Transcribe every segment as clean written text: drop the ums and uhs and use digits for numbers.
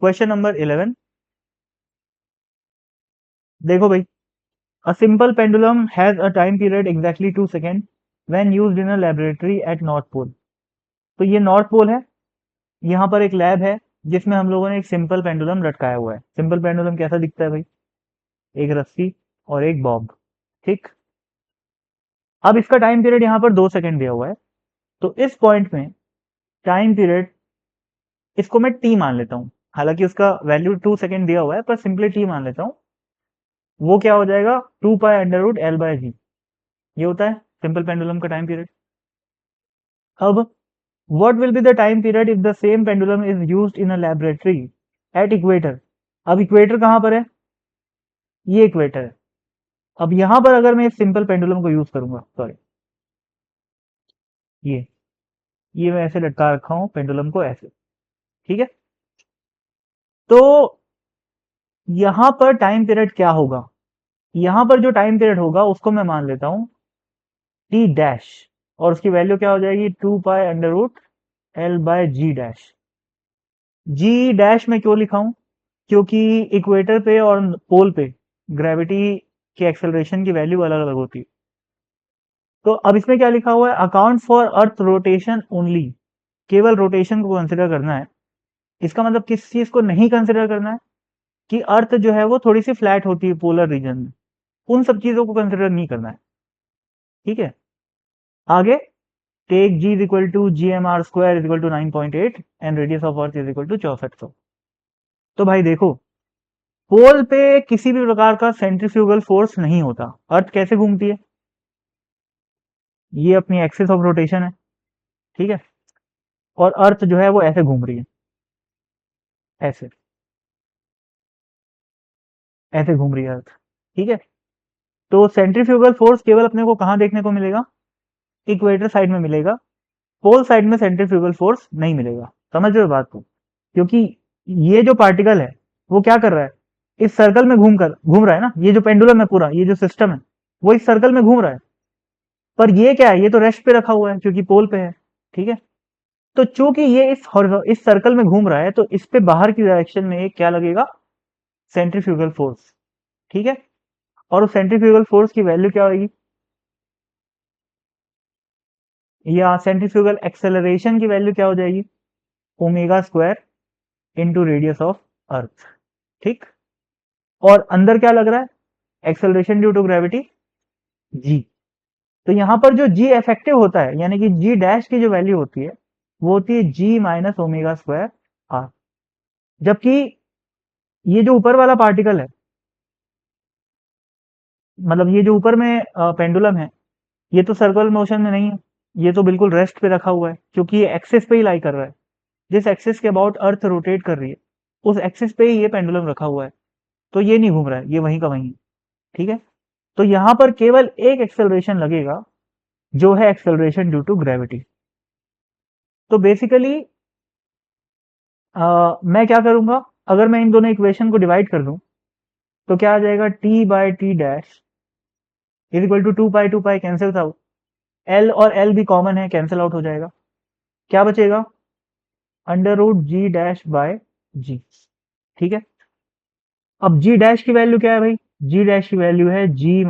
Question number 11। देखो भाई, a simple pendulum has a time period exactly 2 second when used in a laboratory at north pole. तो ये north pole है, यहाँ पर एक लैब है जिसमें हम लोगों ने एक सिंपल पेंडुलम लटकाया हुआ है। सिंपल पेंडुलम कैसा दिखता है भाई? एक रस्सी और एक बॉब, ठीक। अब इसका टाइम पीरियड यहाँ पर 2 सेकेंड दिया हुआ है, तो इस पॉइंट में टाइम पीरियड, इसको मैं टी मान लेता हूँ। हालांकि उसका वैल्यू 2 सेकेंड दिया हुआ है, पर सिंपली टी मान लेता हूँ। वो क्या हो जाएगा? 2 पाई अंडर रूट L/G। ये होता है सिंपल पेंडुलम का टाइम पीरियड। अब what will be the time period if the same pendulum is used in a laboratory at equator. अब इक्वेटर कहां पर है? ये इक्वेटर है। अब यहां पर अगर मैं इस सिंपल पेंडुलम को यूज करूंगा, सॉरी, ये ये मैं ऐसे लटका रखा हूं पेंडुलम को, ऐसे, ठीक है। तो यहां पर टाइम पीरियड क्या होगा? यहां पर जो टाइम पीरियड होगा उसको मैं मान लेता हूं टी डैश, और उसकी वैल्यू क्या हो जाएगी? 2 pi under root L/G dash. G dash में क्यों लिखा हूं? क्योंकि इक्वेटर पे और पोल पे ग्रेविटी के एक्सेलरेशन की वैल्यू अलग अलग होती है। तो अब इसमें क्या लिखा हुआ है? Account for earth rotation only. केवल रोटेशन को कंसिडर करना है। इसका मतलब किस चीज को नहीं कंसिडर करना है? कि अर्थ जो है वो थोड़ी सी फ्लैट होती है पोलर रीजन में, उन सब चीजों को कंसिडर नहीं करना है, ठीक है। आगे, take g is equal to GMR² is equal to 9.8 and radius of earth is equal to 6400। तो भाई देखो, पोल पे किसी भी प्रकार का सेंट्रीफ्यूगल फोर्स नहीं होता। अर्थ कैसे घूमती है? ये अपनी एक्सिस ऑफ रोटेशन है, ठीक है। और अर्थ जो है वो ऐसे घूम रही है, ऐसे ऐसे घूम रही है अर्थ, ठीक है। तो सेंट्रीफ्यूगल फोर्स केवल अपने को कहां देखने को मिलेगा? इक्वेटर साइड में मिलेगा। पोल साइड में सेंट्रीफ्यूगल फोर्स नहीं मिलेगा। समझ रहे हो बात को? क्योंकि ये जो पार्टिकल है वो क्या कर रहा है? इस सर्कल में घूम रहा है ना। ये जो पेंडुलम है, पूरा ये जो सिस्टम है, वो इस सर्कल में घूम रहा है। पर ये क्या है? ये तो रेस्ट पे रखा हुआ है क्योंकि पोल पे है, ठीक है। तो चूंकि ये इस सर्कल में घूम रहा है, तो इस पे बाहर की डायरेक्शन में एक क्या लगेगा? सेंट्रीफ्यूगल फोर्स, ठीक है। और उस सेंट्रीफ्यूगल फोर्स की वैल्यू क्या होगी? या सेंट्रीफ्यूगल एक्सेलरेशन की वैल्यू क्या हो जाएगी? ओमेगा² इंटू रेडियस ऑफ अर्थ, ठीक। और अंदर क्या लग रहा है? एक्सेलरेशन ड्यू टू ग्रेविटी, जी। तो यहां पर जो जी इफेक्टिव होता है, यानी कि जी डैश की जो वैल्यू होती है, वो होती है G - ओमेगा² R। जबकि ये जो ऊपर वाला पार्टिकल है, मतलब ये जो ऊपर में पेंडुलम है, ये तो सर्कुलर मोशन में नहीं है। ये तो बिल्कुल रेस्ट पे रखा हुआ है, क्योंकि ये एक्सिस पे ही लाई कर रहा है। जिस एक्सिस के अबाउट अर्थ रोटेट कर रही है, उस एक्सिस पे ही ये पेंडुलम रखा हुआ है। तो ये नहीं घूम रहा है, ये वहीं का वहीं है, ठीक है। तो यहां पर केवल एक एक्सेलरेशन लगेगा, जो है एक्सेलरेशन ड्यू टू ग्रेविटी। तो बेसिकली मैं क्या करूंगा? अगर मैं इन दोनों इक्वेशन को डिवाइड कर दूं, तो क्या आ जाएगा? T/T dash is equal to 2 pi cancel out. L और एल भी कॉमन है, कैंसिल आउट हो जाएगा। क्या बचेगा? Under root G dash by G, ठीक है। अब जी डैश की वैल्यू क्या है भाई? जी डैश की वैल्यू है G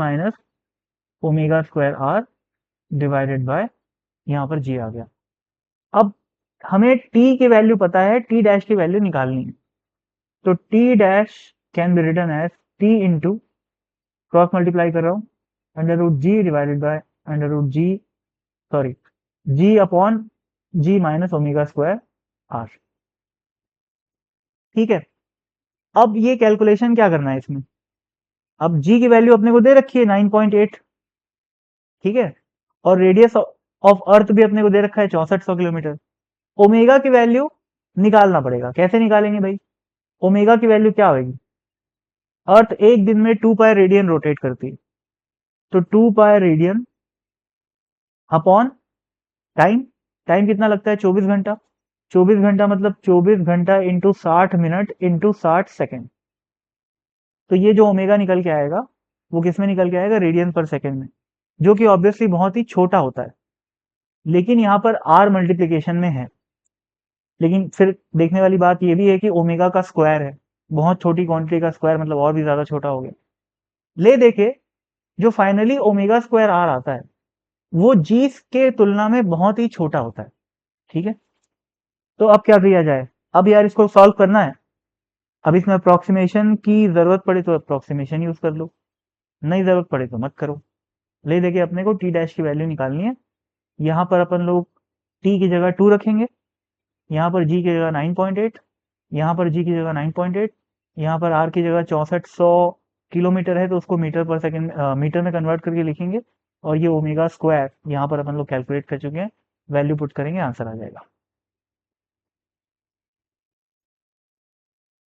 - omega R divided by, यहां पर जी आ गया। अब हमें टी की वैल्यू पता है, टी डैश की वैल्यू निकालनी है। तो T dash can be written as T into, cross multiply कर रहा हूं, under root G divided by under root G, sorry, G/G - omega R, ठीक है। अब ये कैलकुलेशन क्या करना है इसमें? अब जी की वैल्यू अपने को दे रखी है 9.8, ठीक है। और रेडियस ऑफ अर्थ भी अपने को दे रखा है 6400 किलोमीटर। ओमेगा की वैल्यू निकालना पड़ेगा। कैसे निकालेंगे भाई? ओमेगा की वैल्यू क्या होगी? अर्थ एक दिन में 2 पाई रेडियन रोटेट करती है, तो 2 pi radian upon time. Time कितना लगता है? 24 घंटा। 24 घंटा मतलब 24 घंटा इंटू 60 मिनट इंटू 60 सेकेंड। तो ये जो ओमेगा निकल के आएगा, वो किस में निकल के आएगा? रेडियन पर सेकेंड में, जो कि ऑब्वियसली बहुत ही छोटा होता है। लेकिन यहाँ पर आर मल्टीप्लीकेशन में है, लेकिन फिर देखने वाली बात ये भी है कि ओमेगा का स्क्वायर है, बहुत छोटी क्वांटिटी का स्क्वायर मतलब और भी ज़्यादा छोटा हो गया। ले देके जो फाइनली ओमेगा स्क्वायर आर आता है, वो जी के तुलना में बहुत ही छोटा होता है, ठीक है? तो अब क्या किया जाए? अब यार इसको सॉल्व करना है। अब इसमें अप्रॉक्सीमेशन की ज़रूरत पड़े तो अप्रॉक्सीमेशन यूज़ कर लो, नहीं ज़रूरत पड़े तो मत करो। ले देके अपने को टी डैश की वैल्यू निकालनी है। यहाँ पर अपन लोग टी की जगह 2 रखेंगे, यहाँ पर जी की जगह 9.8, यहाँ पर जी की जगह 9.8, यहाँ पर आर की जगह 6400 किलोमीटर है तो उसको मीटर पर सेकंड मीटर में कन्वर्ट करके लिखेंगे। और ये ओमेगा स्क्वायर यहाँ पर अपन लोग कैलकुलेट कर चुके हैं, वैल्यू पुट करेंगे, आंसर आ जाएगा।